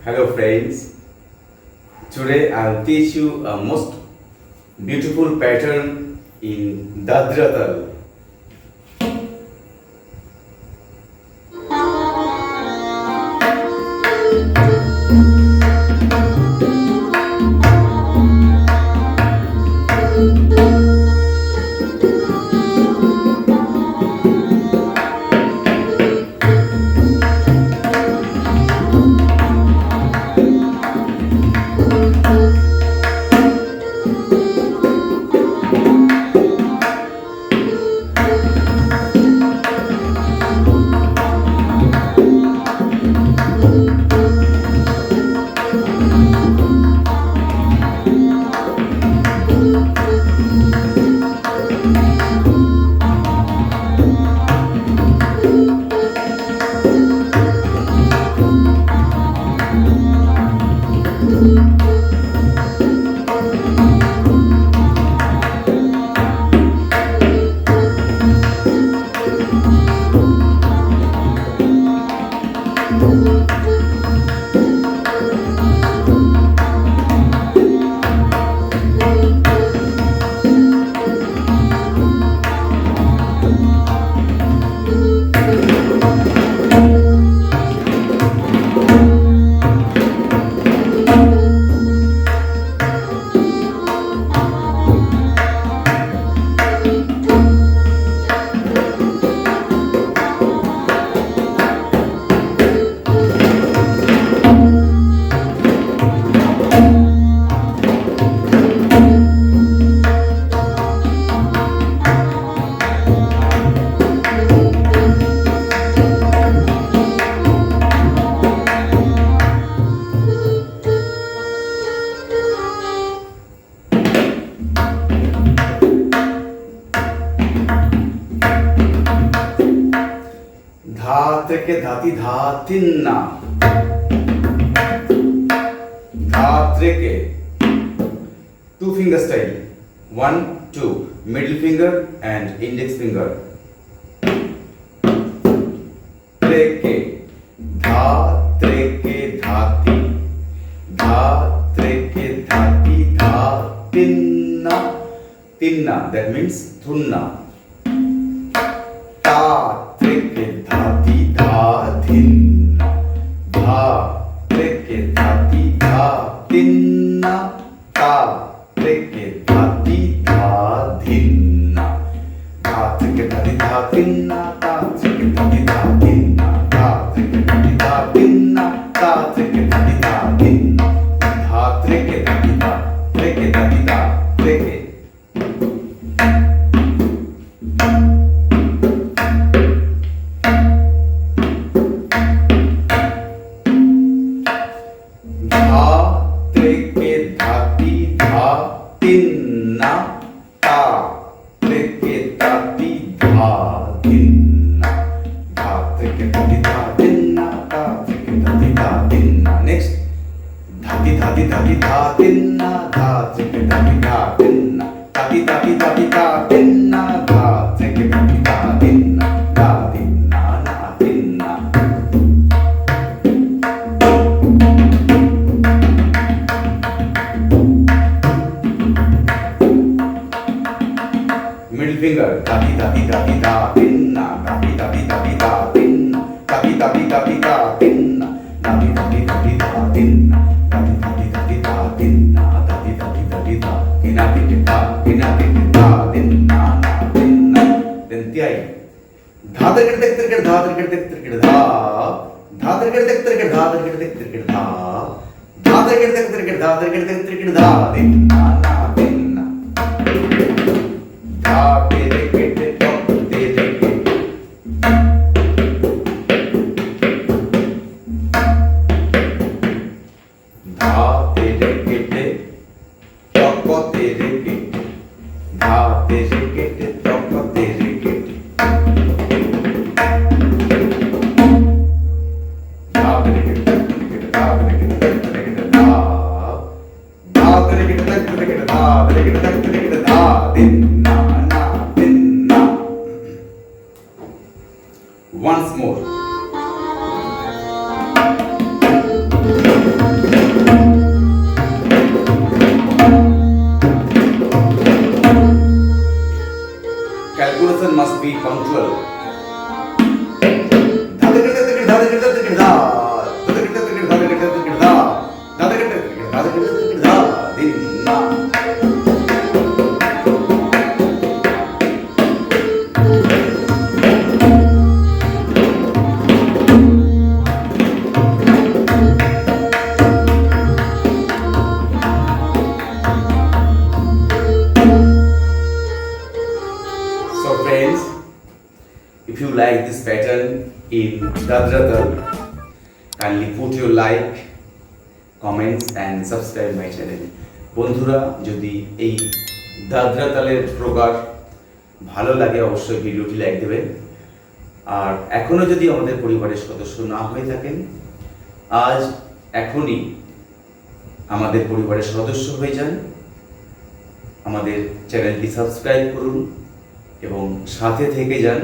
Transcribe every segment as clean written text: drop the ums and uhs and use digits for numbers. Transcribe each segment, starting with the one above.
Hello friends, today I'll teach you a most beautiful pattern in Dadra Taal. Dhatrike dhati dhatinna. Dhatrike. Two finger style. 1, 2. Middle finger and index finger. Treke. Dhatrike dhati. Dhatrike dhati dhatinna. Tinna. That means thunna. Dhatrike dhati dhathinna. Dhatrike dhati dhatinna. Dhatrike dhati dhathinna. Dhatrike dhati dhathinna. Dhatrike dhati dhathinna. Dhatrike dhati dhathinna. Dhatrike dhati dhathinna. Dhatrike dhati dhatrike dhati dhatrike. Dhatrike dhati dhatinna. Dhatrike dhati dhatinna. Dhatrike dhati dhatinna. Dhatrike dhati dhatinna. Next. Dhati dhati dhati dhatinna. Dhatrike dhati dhatinna. Dhati dhati dhati dhatinna. Dhatrike dhati dhatinna. Dhatinna dhatinna. Middle finger, dhati dhati dhati dhatinna, dhati dhati dhati dhatinna, dhati dhati dhati dhatinna, dhati dhati dhati dhatinna, dhati dhati dhati dhatinna, dhati dhati dhati dhatinna, dhatinna dhatinna, dhatinna. Then tiai. Dhadar kirtek kirtek dhadar kirtek kirtek dha, dhadar kirtek kirtek dhadar kirtek kirtek dha, dhadar kirtek kirtek dhadar kirtek kirtek dha, dhatinna dhatinna. Dha tere kete top tere kete. Dha tere kete top tere kete. Dha tere kete top tere kete. Dha tere kete dha tere kete tere kete dha. Dha tere kete tere kete dha tere kete tere kete dha. Dinna. Once more. Dadra Taal. Kindly put your like, comments and subscribe my channel. বন্ধুরা, যদি এই দাদরা তালের প্রকার ভালো লাগে অবশ্যই ভিডিওটি like দেবেন। আর এখনও যদি আমাদের পরিবারের সদস্য না হয়ে থাকেন, আজ এখনই আমাদের পরিবারের সদস্য হয়ে যান, আমাদের চ্যানেলটি সাবস্ক্রাইব করুন এবং সাথে থেকে যান,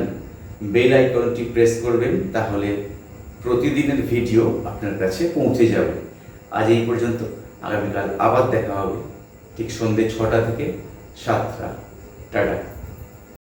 বেল আইকনটি প্রেস করবেন, তাহলে প্রতিদিনের ভিডিও আপনার কাছে পৌঁছে যাবে। আজ এই পর্যন্ত, আগামীকাল আবার দেখা হবে ঠিক সন্ধ্যে 6টা থেকে 7টা। টাটা।